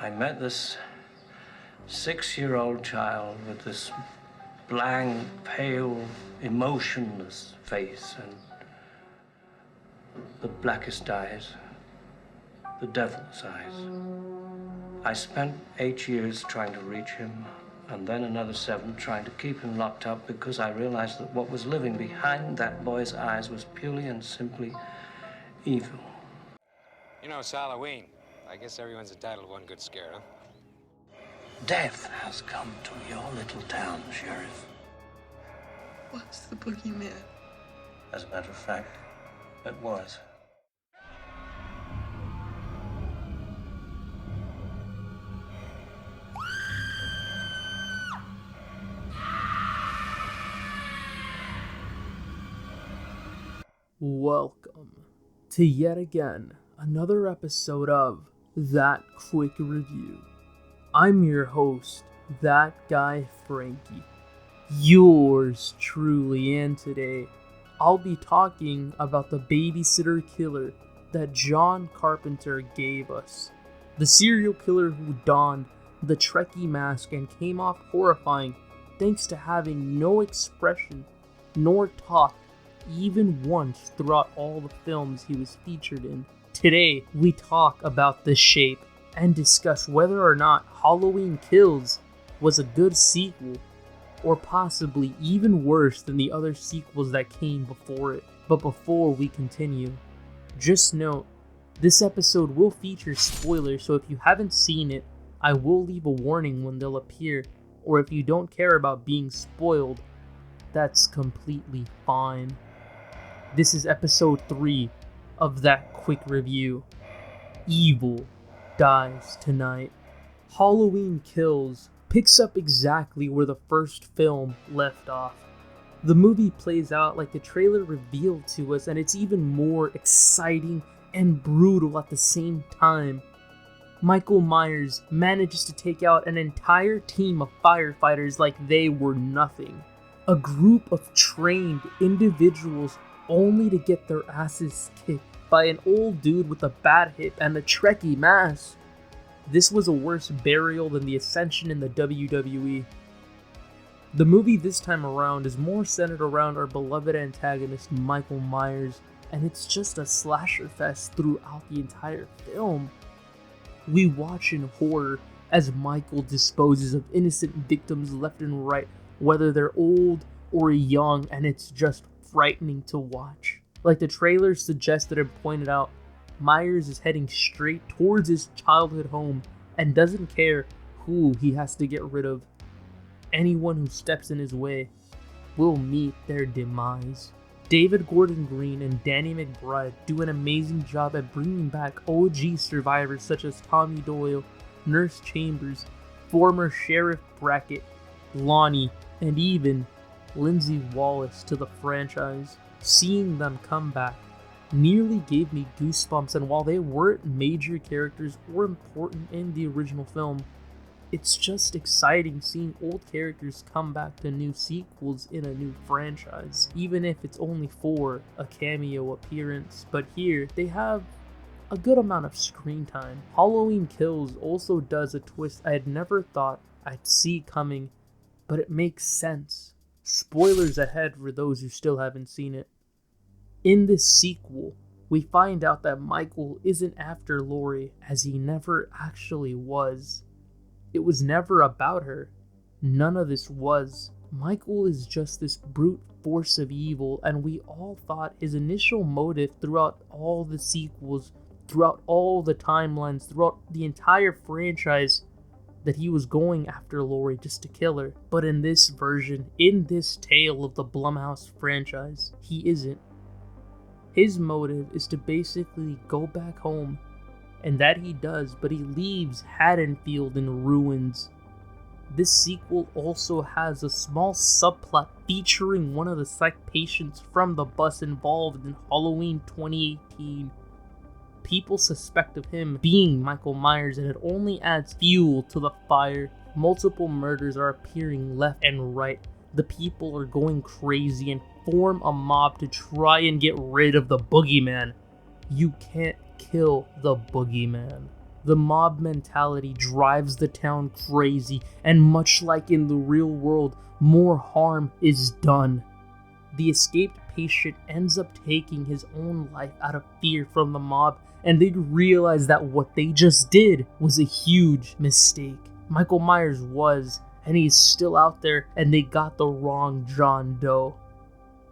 I met this 6-year-old child with this blank, pale, emotionless face and the blackest eyes, the devil's eyes. I spent 8 years trying to reach him, and then another 7 trying to keep him locked up because I realized that what was living behind that boy's eyes was purely and simply evil. You know, it's Halloween. I guess everyone's entitled to one good scare, huh? Death has come to your little town, Sheriff. What's the boogeyman? As a matter of fact, it was. Welcome to yet again another episode of That Quick Review. I'm your host, ThatGuyFranky, yours truly, and today I'll be talking about the babysitter killer that John Carpenter gave us. The serial killer who donned the Trekkie mask and came off horrifying thanks to having no expression nor talk even once throughout all the films he was featured in. Today, we talk about The Shape and discuss whether or not Halloween Kills was a good sequel, or possibly even worse than the other sequels that came before it. But before we continue, just note, this episode will feature spoilers, so if you haven't seen it, I will leave a warning when they'll appear, or if you don't care about being spoiled, that's completely fine. This is episode 3 of That Quick Review. Evil dies tonight. Halloween Kills picks up exactly where the first film left off. The movie plays out like the trailer revealed to us, and it's even more exciting and brutal at the same time. Michael Myers manages to take out an entire team of firefighters like they were nothing. A group of trained individuals only to get their asses kicked by an old dude with a bat hip and a Trekkie mask. This was a worse burial than the Ascension in the WWE. The movie this time around is more centered around our beloved antagonist Michael Myers, and it's just a slasher fest throughout the entire film. We watch in horror as Michael disposes of innocent victims left and right, whether they're old or young, and it's just frightening to watch. Like the trailers suggested and pointed out, Myers is heading straight towards his childhood home and doesn't care who he has to get rid of. Anyone who steps in his way will meet their demise. David Gordon Green and Danny McBride do an amazing job at bringing back OG survivors such as Tommy Doyle, Nurse Chambers, former Sheriff Brackett, Lonnie, and even Lindsay Wallace to the franchise. Seeing them come back nearly gave me goosebumps, and while they weren't major characters or important in the original film, it's just exciting seeing old characters come back to new sequels in a new franchise, even if it's only for a cameo appearance. But here, they have a good amount of screen time. Halloween Kills also does a twist I had never thought I'd see coming, but it makes sense. Spoilers ahead for those who still haven't seen it. In this sequel, we find out that Michael isn't after Laurie, as he never actually was. It was never about her. None of this was. Michael is just this brute force of evil, and we all thought his initial motive throughout all the sequels, throughout all the timelines, throughout the entire franchise, that he was going after Laurie just to kill her. But in this version, in this tale of the Blumhouse franchise, he isn't. His motive is to basically go back home, and that he does, but he leaves Haddonfield in ruins. This sequel also has a small subplot featuring one of the psych patients from the bus involved in Halloween 2018. People suspect of him being Michael Myers, and it only adds fuel to the fire. Multiple murders are appearing left and right. The people are going crazy and form a mob to try and get rid of the boogeyman. You can't kill the boogeyman. The mob mentality drives the town crazy, and much like in the real world, more harm is done. The escaped patient ends up taking his own life out of fear from the mob, and they realize that what they just did was a huge mistake. Michael Myers was, and he's still out there, and they got the wrong John Doe.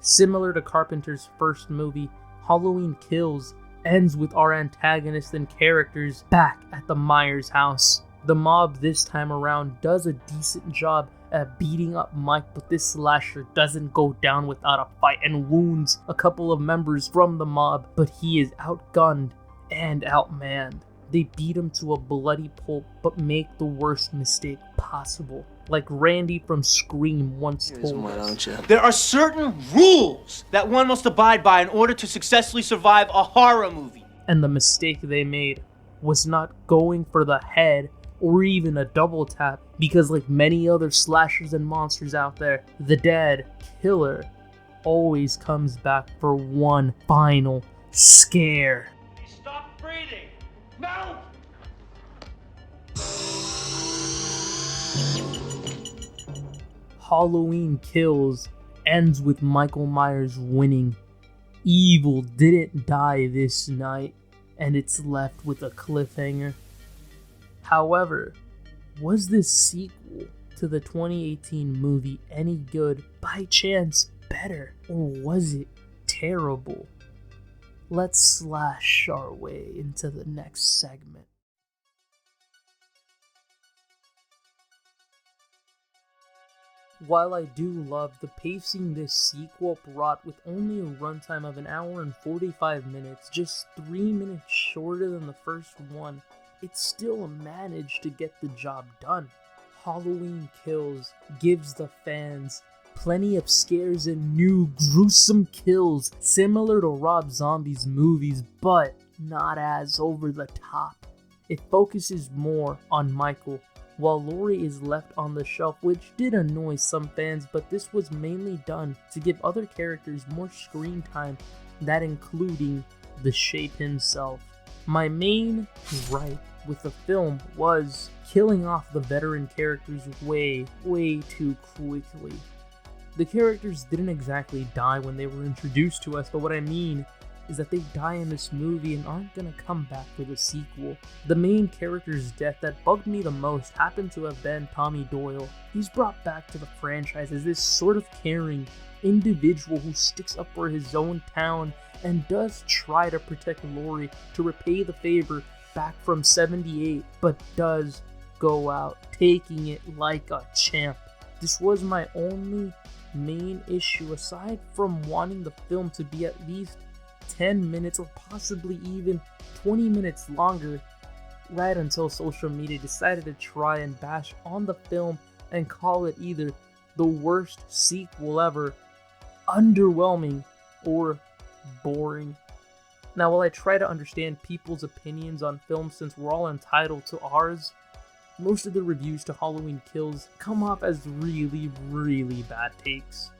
Similar to Carpenter's first movie, Halloween Kills ends with our antagonist and characters back at the Myers house. The mob this time around does a decent job at beating up Mike, but this slasher doesn't go down without a fight and wounds a couple of members from the mob, but he is outgunned and outmanned. They beat him to a bloody pulp, but make the worst mistake possible. Like Randy from Scream once told us. There are certain rules that one must abide by in order to successfully survive a horror movie. And the mistake they made was not going for the head or even a double tap, because like many other slashers and monsters out there, the dead killer always comes back for one final scare. Stop breathing! No! Halloween Kills ends with Michael Myers winning. Evil didn't die this night, and it's left with a cliffhanger. However, was this sequel to the 2018 movie any good, by chance better, or was it terrible? Let's slash our way into the next segment. While I do love the pacing this sequel brought, with only a runtime of an hour and 45 minutes, just 3 minutes shorter than the first one, it still managed to get the job done. Halloween Kills gives the fans plenty of scares and new gruesome kills, similar to Rob Zombie's movies, but not as over the top. It focuses more on Michael, while Laurie is left on the shelf, which did annoy some fans, but this was mainly done to give other characters more screen time, that including the Shape himself. My main gripe with the film was killing off the veteran characters way too quickly. The characters didn't exactly die when they were introduced to us, but what I mean is that they die in this movie and aren't gonna come back for the sequel. The main character's death that bugged me the most happened to have been Tommy Doyle. He's brought back to the franchise as this sort of caring individual who sticks up for his own town and does try to protect Laurie to repay the favor back from 78, but does go out taking it like a champ. This was my only main issue, aside from wanting the film to be at least 10 minutes or possibly even 20 minutes longer, right until social media decided to try and bash on the film and call it either the worst sequel ever, underwhelming, or boring. Now, while I try to understand people's opinions on films since we're all entitled to ours, most of the reviews to Halloween Kills come off as really bad takes.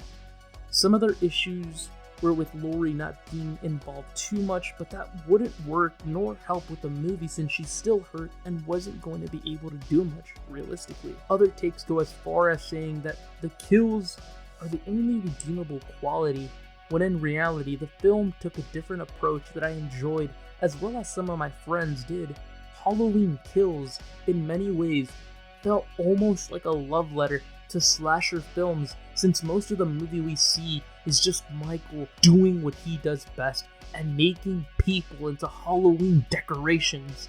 Some other issues were with Laurie not being involved too much, but that wouldn't work nor help with the movie since she's still hurt and wasn't going to be able to do much, realistically. Other takes go as far as saying that the kills are the only redeemable quality, when in reality the film took a different approach that I enjoyed, as well as some of my friends did. Halloween Kills, in many ways, felt almost like a love letter to slasher films, since most of the movie we see is just Michael doing what he does best and making people into Halloween decorations.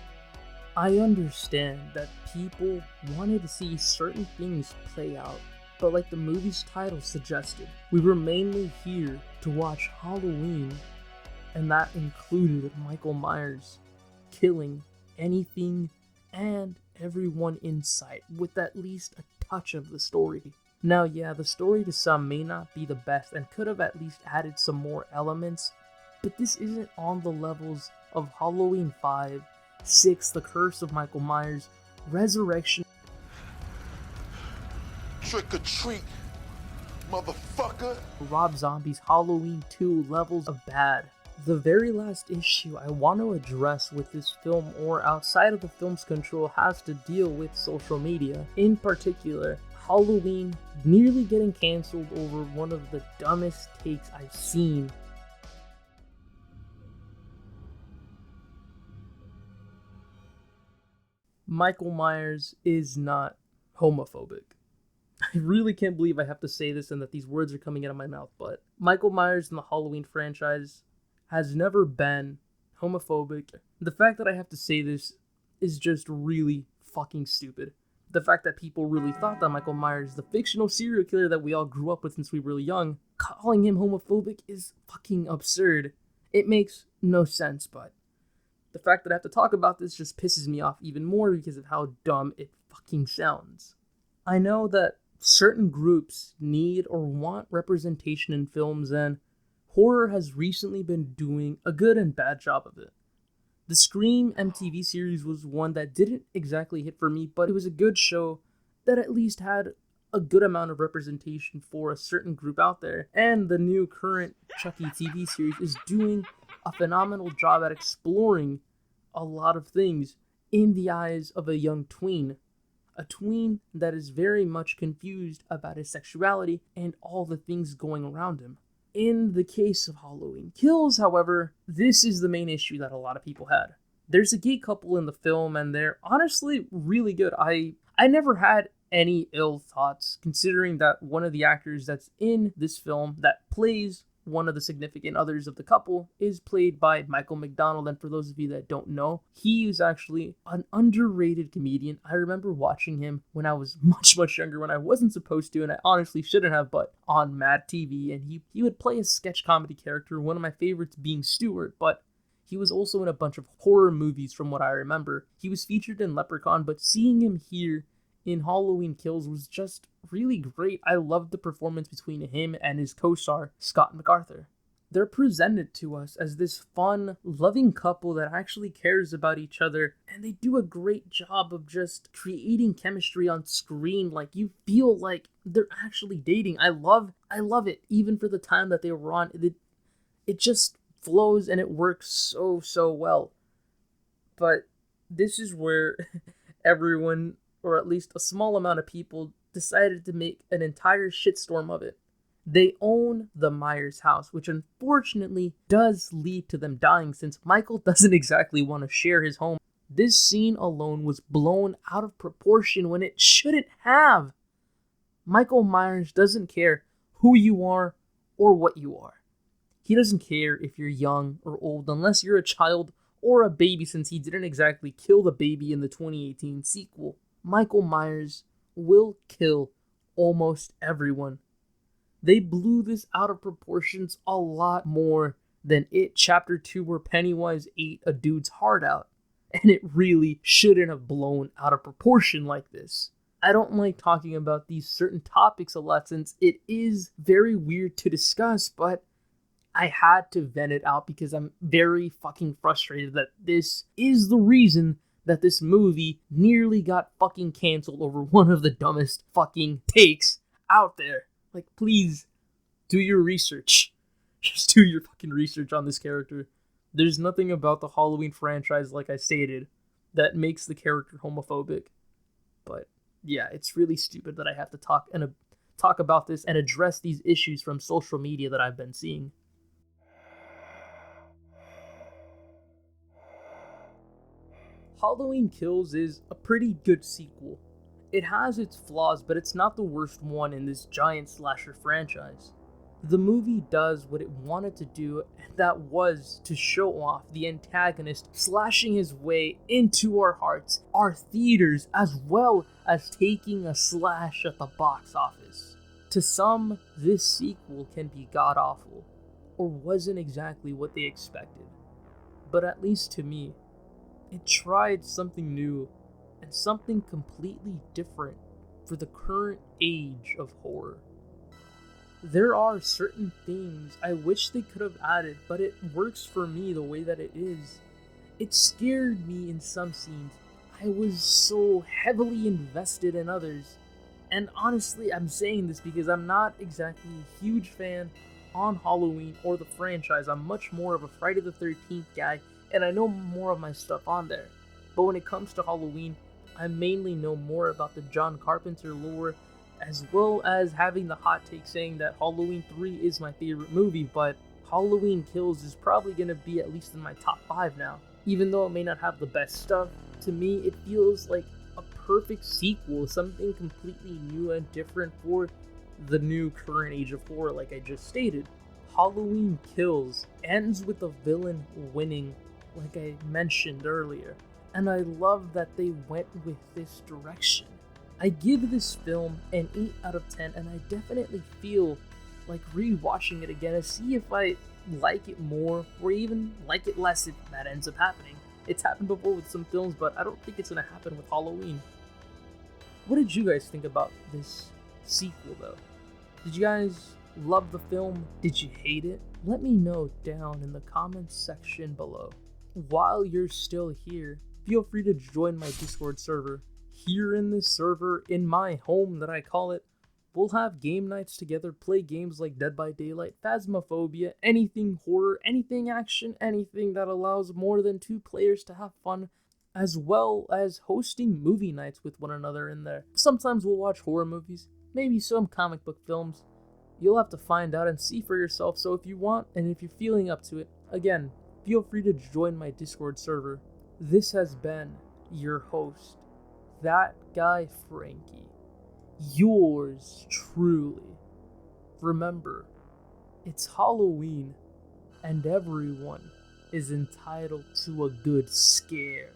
I understand that people wanted to see certain things play out, but like the movie's title suggested, we were mainly here to watch Halloween, and that included Michael Myers killing anything and everyone in sight with at least a touch of the story. Now, yeah, the story to some may not be the best and could have at least added some more elements, but this isn't on the levels of Halloween 5, 6, The Curse of Michael Myers, Resurrection, Trick or treat, motherfucker. Rob Zombie's Halloween 2 levels of bad. The very last issue I want to address with this film, or outside of the film's control, has to deal with social media. In particular, Halloween nearly getting cancelled over one of the dumbest takes I've seen. Michael Myers is not homophobic. I really can't believe I have to say this and that these words are coming out of my mouth, but Michael Myers in the Halloween franchise has never been homophobic. The fact that I have to say this is just really fucking stupid. The fact that people really thought that Michael Myers, the fictional serial killer that we all grew up with since we were really young, calling him homophobic is fucking absurd. It makes no sense, but the fact that I have to talk about this just pisses me off even more because of how dumb it fucking sounds. I know that certain groups need or want representation in films, and horror has recently been doing a good and bad job of it. The Scream MTV series was one that didn't exactly hit for me, but it was a good show that at least had a good amount of representation for a certain group out there. And the new current Chucky TV series is doing a phenomenal job at exploring a lot of things in the eyes of a young tween. A tween that is very much confused about his sexuality and all the things going around him. In the case of Halloween Kills, however, this is the main issue that a lot of people had. There's a gay couple in the film, and they're honestly really good. I never had any ill thoughts, considering that one of the actors that's in this film that plays one of the significant others of the couple is played by Michael McDonald. And for those of you that don't know, he is actually an underrated comedian. I remember watching him when I was much younger, when I wasn't supposed to, and I honestly shouldn't have, but on Mad TV, and he would play a sketch comedy character, one of my favorites being Stuart, but he was also in a bunch of horror movies from what I remember. He was featured in Leprechaun, but seeing him here in Halloween Kills was just really great. I loved the performance between him and his co-star, Scott MacArthur. They're presented to us as this fun, loving couple that actually cares about each other, and they do a great job of just creating chemistry on screen. Like, you feel like they're actually dating. I love it, even for the time that they were on. It just flows and it works so well. But this is where everyone, or at least a small amount of people, decided to make an entire shitstorm of it. They own the Myers house, which unfortunately does lead to them dying, since Michael doesn't exactly want to share his home. This scene alone was blown out of proportion when it shouldn't have. Michael Myers doesn't care who you are or what you are. He doesn't care if you're young or old, unless you're a child or a baby, since he didn't exactly kill the baby in the 2018 sequel. Michael Myers will kill almost everyone. They blew this out of proportions a lot more than It Chapter 2, where Pennywise ate a dude's heart out. And it really shouldn't have blown out of proportion like this. I don't like talking about these certain topics a lot, since it is very weird to discuss, but I had to vent it out because I'm very fucking frustrated that this is the reason that this movie nearly got fucking canceled over one of the dumbest fucking takes out there. Like, please, do your research. Just do your fucking research on this character. There's nothing about the Halloween franchise, like I stated, that makes the character homophobic. But yeah, it's really stupid that I have to talk about this and address these issues from social media that I've been seeing. Halloween Kills is a pretty good sequel. It has its flaws, but it's not the worst one in this giant slasher franchise. The movie does what it wanted to do, and that was to show off the antagonist slashing his way into our hearts, our theaters, as well as taking a slash at the box office. To some, this sequel can be god-awful, or wasn't exactly what they expected. But at least to me, it tried something new and something completely different for the current age of horror. There are certain things I wish they could have added, but it works for me the way that it is. It scared me in some scenes. I was so heavily invested in others. And honestly, I'm saying this because I'm not exactly a huge fan on Halloween or the franchise. I'm much more of a Friday the 13th guy, and I know more of my stuff on there. But when it comes to Halloween, I mainly know more about the John Carpenter lore, as well as having the hot take saying that Halloween 3 is my favorite movie, but Halloween Kills is probably going to be at least in my top 5 now. Even though it may not have the best stuff, to me it feels like a perfect sequel, something completely new and different for the new current age of horror like I just stated. Halloween Kills ends with a villain winning, like I mentioned earlier, and I love that they went with this direction. I give this film an 8 out of 10, and I definitely feel like rewatching it again to see if I like it more or even like it less if that ends up happening. It's happened before with some films, but I don't think it's going to happen with Halloween. What did you guys think about this sequel, though? Did you guys love the film? Did you hate it? Let me know down in the comments section below. While you're still here, feel free to join my Discord server. Here in this server, in my home that I call it, we'll have game nights together, play games like Dead by Daylight, Phasmophobia, anything horror, anything action, anything that allows more than 2 players to have fun, as well as hosting movie nights with one another in there. Sometimes we'll watch horror movies, maybe some comic book films. You'll have to find out and see for yourself, so if you want, and if you're feeling up to it, again, feel free to join my Discord server. This has been your host, ThatGuyFranky. Yours truly. Remember, it's Halloween, and everyone is entitled to a good scare.